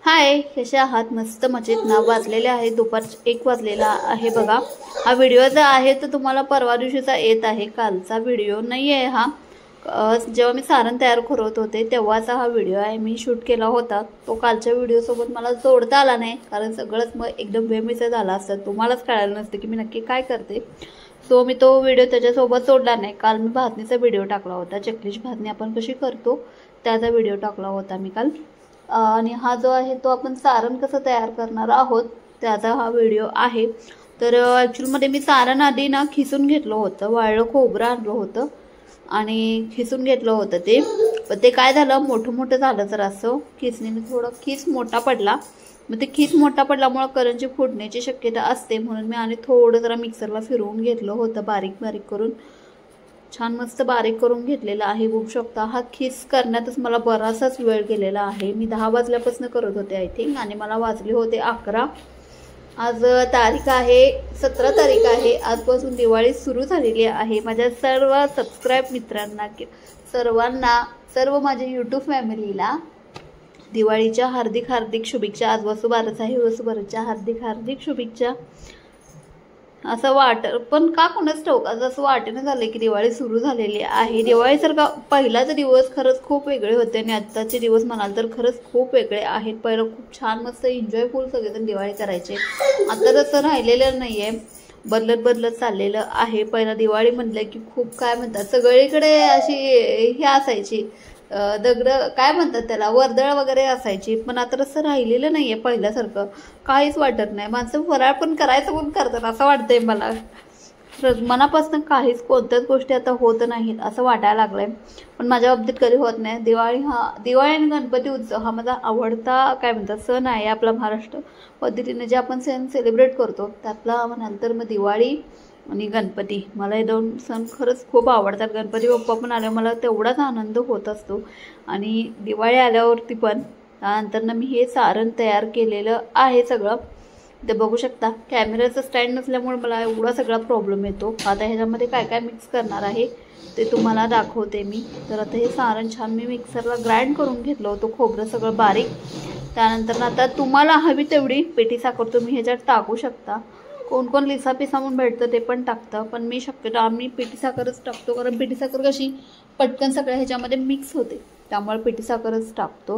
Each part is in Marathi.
हाय, कसे आहात? मस्त मजेत ना? वाजलेले आहे दुपार 1 वाजलेला आहे बघा। हा व्हिडिओ जो आहे तो तुम्हाला परवा दिवशीचा येत आहे, कालचा व्हिडिओ नाही आहे हा। जेव्हा मी सारण तयार करत होते तेव्हाचा हा व्हिडिओ आहे, मी शूट केला होता। तो कालच्या व्हिडिओ सोबत मला जोडता आला नाही, कारण सगळंच मग एकदम बेमिसळ झाला असतं, तुम्हालाच कळालं नसतं की मी नक्की काय करते। सो मी तो व्हिडिओ त्याच्यासोबत जोडला नाही। काल मी भाजणीचा व्हिडिओ टाकला होता, चकलीची भाजणी आपण कशी करतो त्याचा व्हिडिओ टाकला होता मी काल। आणि हा जो आहे तो आपण सारण कसं तयार करणार आहोत त्याचा हा व्हिडिओ आहे। तर ॲक्च्युअलमध्ये मी सारण आधी ना खिसून घेतलं होतं, वाळलं खोबरं आणलं होतं आणि खिसून घेतलं होतं ते। पण ते काय झालं, मोठं मोठं झालं जर असं खिसणीने, थोडं खिस मोठा पडला। मग ते खिस मोठा पडल्यामुळे करंजी फुटण्याची शक्यता असते, म्हणून मी आणि थोडं जरा मिक्सरला फिरवून घेतलं होतं, बारीक बारीक करून छान मस्त बारीक करून घेतलेला आहे। बघू शकता हा खिस करण्यातच मला बराचसाच वेळ गेलेला आहे। मी 10 वाजल्यापासून करत होते आय थिंक, आणि मला वाजले होते 11। आज तारीख आहे 17 तारीख आहे। आजपासून दिवाळी सुरू झालेली आहे। माझ्या सर्व सबस्क्राईब मित्रांना, सर्वांना, सर्व माझ्या यूट्यूब फॅमिलीला दिवाळीच्या हार्दिक हार्दिक शुभेच्छा। आज वसुबारस आहे, वसुबारसच्या हार्दिक हार्दिक शुभेच्छा। असं पण का कोणाच ठाऊक असं वाटेनं झालं की दिवाळी सुरू झालेली आहे। दिवाळीसारखा पहिलाच दिवस खरंच खूप वेगळे होते आणि आत्ताचे दिवस म्हणाल तर खरंच खूप वेगळे आहेत। पहिलं खूप छान मस्त एन्जॉयफुल सगळेजण दिवाळी करायचे, आता तसं राहिलेलं नाही आहे, बदलत बदलत चाललेलं आहे। पहिला दिवाळी म्हटलं की खूप काय म्हणतात, सगळीकडे अशी हे असायची दगड, काय म्हणतात त्याला, वर्दळ वगैरे असायची। पण आता तसं राहिलेलं नाही आहे पहिल्यासारखं, काहीच वाटत नाही। माणसं फराळ पण करायचं पण करतात असं वाटतंय मला, मनापासून काहीच कोणत्याच गोष्टी आता होत नाहीत असं वाटायला लागलंय। पण माझ्या बाबतीत कधी होत नाही। दिवाळी आणि गणपती उत्सव हा माझा आवडता काय म्हणतात सण आहे आपला, महाराष्ट्र पद्धतीने जे आपण सण सेलिब्रेट करतो त्यातला म्हणाल तर मग दिवाळी आणि गणपती, मला हे 2 सण खरंच खूप आवडतात। गणपती बाप्पा पण आल्यावर मला तेवढाच आनंद होत असतो, आणि दिवाळी आल्यावरती पण। त्यानंतर मी हे सारण तयार केलेलं आहे सगळं, ते बघू शकता। कॅमेराचं स्टँड नसल्यामुळे मला एवढा सगळा प्रॉब्लेम येतो। आता ह्याच्यामध्ये काय काय मिक्स करणार आहे ते तुम्हाला दाखवते मी। तर आता हे सारण छान मी मिक्सरला ग्राइंड करून घेतलं होतं, खोबरं सगळं बारीक। त्यानंतर आता तुम्हाला हवी तेवढी पेटी साखर तुम्ही ह्याच्यात टाकू शकता। कोण कोण लिसा पिसा म्हणून भेटतं ते पण टाकतं, पण मी शक्यतो आम्ही पेटी साखरच टाकतो, कारण पेटी साखर कशी पटकन सगळ्या ह्याच्यामध्ये मिक्स होते, त्यामुळे पेटी साखरच टाकतो।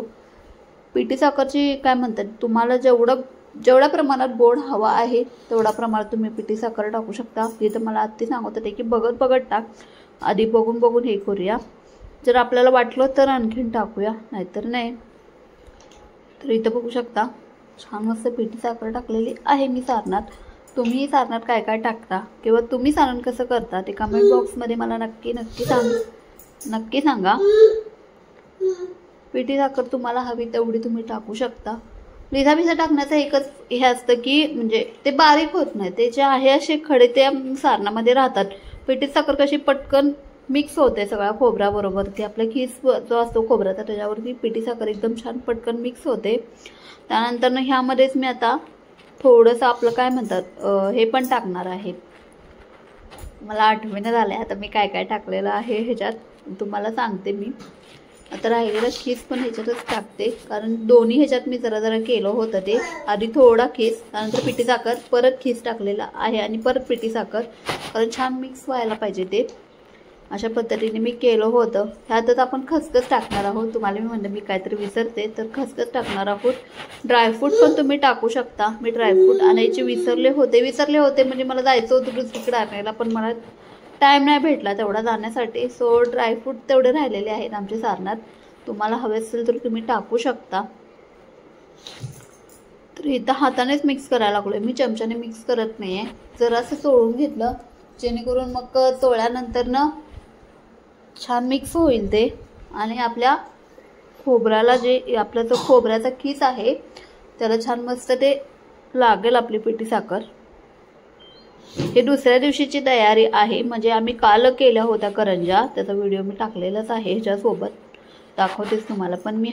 पेटी साखरची काय म्हणतात, तुम्हाला जेवढ्या प्रमाणात गोड हवा आहे तेवढ्या प्रमाणात तुम्ही पेटी साखर टाकू शकता। इथं मला आत्ती सांगत होते की बघत बघत टाक, आधी बघून बघून हे करूया, जर आपल्याला वाटलं तर आणखीन टाकूया, नाहीतर नाही। तर इथं बघू शकता छान मस्त पेटी साखर टाकलेली आहे मी सारणात। तुम्ही सारणात काय काय टाकता किंवा तुम्ही सारण कसं करता ते कमेंट बॉक्समध्ये मला नक्की सांगा। पेटी साखर तुम्हाला हवी तेवढी तुम्ही टाकू शकता। लिसा पिसा टाकण्याचं एकच हे असतं की म्हणजे ते बारीक होत नाही, ते जे आहे असे खडे त्या सारणामध्ये राहतात। पेटी साखर कशी पटकन मिक्स होते सगळ्या खोबऱ्याबरोबर, ती आपला खीस जो असतो खोबऱ्याचा त्याच्यावरती पेटी साखर एकदम छान पटकन मिक्स होते। त्यानंतर ह्यामध्येच मी आता थोडंसं आपलं काय म्हणतात हे पण टाकणार आहे, मला आठवण झालंय आता मी काय काय टाकलेलं आहे ह्याच्यात, तुम्हाला सांगते मी। आता राहिलेलं खीस पण ह्याच्यातच टाकते, कारण दोन्ही ह्याच्यात मी जरा जरा केलं होतं ते, आधी थोडा खीस त्यानंतर पिठी साखर, परत खीस टाकलेला आहे आणि परत पिठी साखर, कारण छान मिक्स व्हायला पाहिजे ते, अशा पद्धतीने मी केलं होतं। ह्यातच आपण खसखस टाकणार आहोत, तुम्हाला मी म्हणलं मी काहीतरी विसरते तर खसखस टाकणार आहोत। ड्रायफ्रूट पण तुम्ही टाकू शकता, मी ड्रायफ्रूट आणायचे विसरले होते म्हणजे मला जायचं होतं दुसरीकडे आणायला, पण मला टाईम नाही भेटला तेवढा जाण्यासाठी। सो ड्रायफ्रूट तेवढे राहिलेले आहेत आमच्या सारणात, तुम्हाला हवे असेल तर तुम्ही टाकू शकता। तर इथं हातानेच मिक्स करायला लागलोय मी, चमच्याने मिक्स करत नाही आहे, जरासं चोळून घेतलं जेणेकरून मग चोळल्यानंतर ना छान मिक्स होईल ते, आणि आपल्या खोबऱ्याला जे आपला जो खोबऱ्याचा खीस आहे त्याला छान मस्त ते लागेल आपली पिठी साखर। हे दुसऱ्या दिवशीची तयारी आहे, म्हणजे आम्ही काल केल्या होत्या करंजा, त्याचा व्हिडिओ मी टाकलेलाच आहे, ह्याच्यासोबत दाखवतेच तुम्हाला। पण मी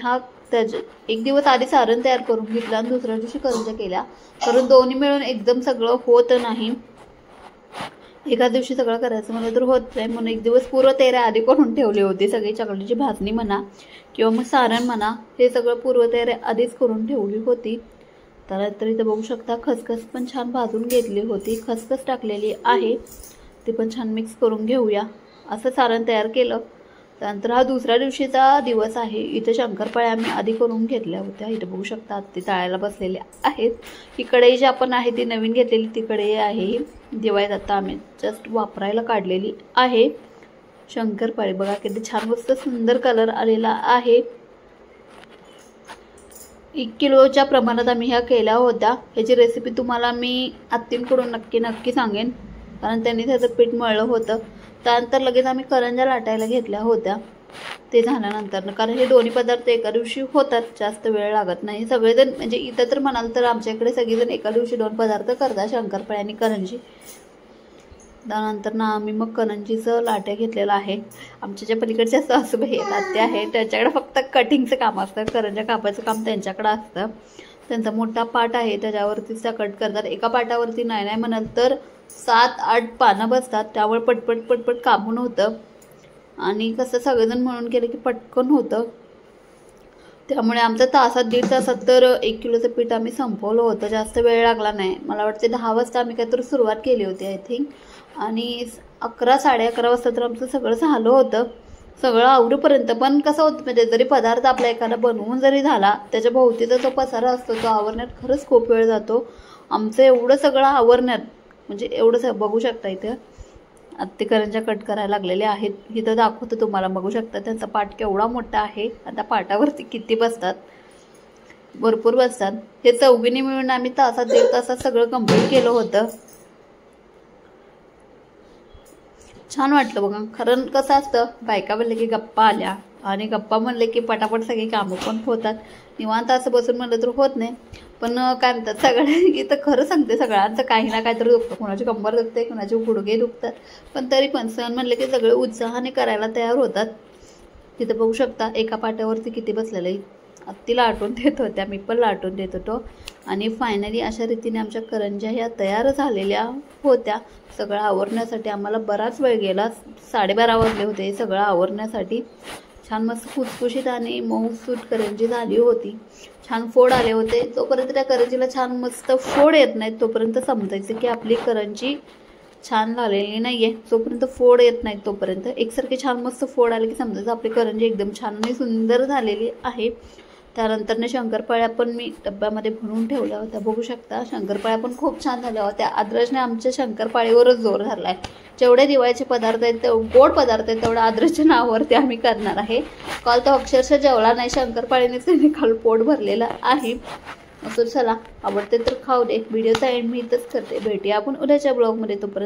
एक दिवस आधी सारण तयार करून घेतलं आणि दुसऱ्या दिवशी करंजा केल्या, कारण दोन्ही मिळून एकदम सगळं होत नाही। एका दिवशी सगळं करायचं मला तर होत नाही, म्हणून एक दिवस पूर्व तयारी आधी करून ठेवली होती. सगळी चकलीची भाजणी म्हणा किंवा मग सारण म्हणा, हे सगळं पूर्व तयारी आधीच करून ठेवली होती. तर इथं बघू शकता खसखस पण छान भाजून घेतली होती. खसखस टाकलेली आहे, ते पण छान मिक्स करून घेऊया. असं सारण तयार केलं. त्यानंतर हा दुसऱ्या दिवशीचा दिवस आहे. इथं शंकरपाळ्या आम्ही आधी करून घेतल्या होत्या. इथं बघू शकता ते तळायला बसलेले आहेत. ही कढई जी आपण आहे ती नवीन घेतलेली ती कढई आहे. दिवाळीत आता आम्ही जस्ट वापरायला काढलेली आहे. शंकरपाळी बघा किती छान मस्त सुंदर कलर आलेला आहे. 1 किलोच्या प्रमाणात आम्ही ह्या केल्या होत्या. ह्याची रेसिपी तुम्हाला मी आत्तींकडून नक्की सांगेन, कारण त्यांनी त्याचं पीठ मळलं होतं. त्यानंतर लगेच आम्ही करंज्या लाटायला घेतल्या होत्या. ते झाल्यानंतर कारण हे दोन्ही पदार्थ एका दिवशी होतात, जास्त वेळ लागत नाही. सगळेजण म्हणजे इथं तर म्हणाल तर आमच्या इकडे सगळेजण एका दिवशी 2 पदार्थ करतात, शंकरपाळी आणि करंजी. त्यानंतर ना आम्ही मग करंजीचं लाट्या घेतलेलं आहे. आमच्या ज्या पलीकडच्या सासूबाई आत्या आहेत त्यांच्याकडे फक्त कटिंगचं काम असतं, करंज्या कापायचं काम त्यांच्याकडे असतं. त्यांचा मोठा पाट आहे, त्याच्यावरतीच त्या कट करतात. एका पाटावरती नाही म्हणाल तर 7-8 पानं बसतात, त्यामुळे पटपट कापून होतं. आणि कसं सगळेजण म्हणून केलं की पटकन होतं. त्यामुळे आमचा तासात 1.5 तासात तर 1 किलोचं पीठ आम्ही संपवलं होतं. जास्त वेळ लागला नाही. मला वाटते 10 वाजता आम्ही काहीतरी सुरुवात केली होती आय थिंक, आणि 11-11:30 वाजता तर आमचं सगळं झालं होतं. सगळं आवरूपर्यंत पण कसं होतं म्हणजे जरी पदार्थ आपला एखादा बनवून जरी झाला, त्याच्या भोवतीचा जो पसारा असतो तो आवरण्यात खरंच खूप वेळ जातो. आमचं एवढं सगळं आवरण्यात म्हणजे एवढं बघू शकता इथं आत्ते करंज्या कट करायला लागलेले आहेत. इथं दाखवतो तुम्हाला, बघू शकता त्यांचा पाट केवढा मोठा आहे. आता पाटावरती किती बसतात, भरपूर बसतात. हे चौघींनी मिळून आम्ही तासात 1.5 तासात सगळं कंप्लीट केलं होतं. छान वाटलं बघा. कारण कसं असतं, बायका म्हणले की गप्पा आल्या, आणि गप्पा म्हणले की पटापट सगळी कामं पण होतात. निवांत असं बसून म्हणलं तर होत नाही. पण काय म्हणतात सगळ्या इथं खरं सांगते, सगळ्यांचं काही ना काहीतरी दुखतं. कोणाची कंबर दुखते, कोणाचे गुडघे दुखतात, पण तरी पण सण म्हणले की सगळे उत्साहाने करायला तयार होतात. तिथं बघू शकता एका पाट्यावरती किती बसलेलं. आत्ती लाटून देत होत्या, मी पण लाटून देत होतो. आणि फायनली अशा रीतीने आमच्या करंज्या ह्या तयार झालेल्या होत्या. सगळं आवरण्यासाठी आम्हाला बराच वेळ गेला. 12:30 वाजले होते हे सगळं आवरण्यासाठी. छान मस्त खुसखुशीत आणि मऊसूत करंजी झाली होती. छान फोड आले होते. जोपर्यंत त्या करंजीला छान मस्त फोड येत नाहीत तोपर्यंत समजायचं की आपली करंजी छान झालेली नाही आहे. जोपर्यंत फोड येत नाहीत तोपर्यंत एकसारखे छान मस्त फोड आले की समजायचं आपली करंजी एकदम छान आणि सुंदर झालेली आहे. त्यानंतरने शंकरपाळ्या पण मी डब्यामध्ये भरून ठेवल्या होत्या. बघू शकता शंकरपाळ्या पण खूप छान झाल्या होत्या. आद्रजने आमच्या शंकरपाळीवरच जोर धरला आहे. जेवढे दिवाळीचे पदार्थ आहेत, गोड पदार्थ आहेत, तेवढ्या आद्रजच्या नावावरती आम्ही करणार आहे. काल तो अक्षरशः जेवला नाही, शंकरपाळीनेच त्याने काल पोट भरलेलं आहे. असं चला, आवडते तर खाऊ दे. व्हिडिओचा एंड मी इथंच करते. भेटूया आपण उद्याच्या ब्लॉगमध्ये. तोपर्यंत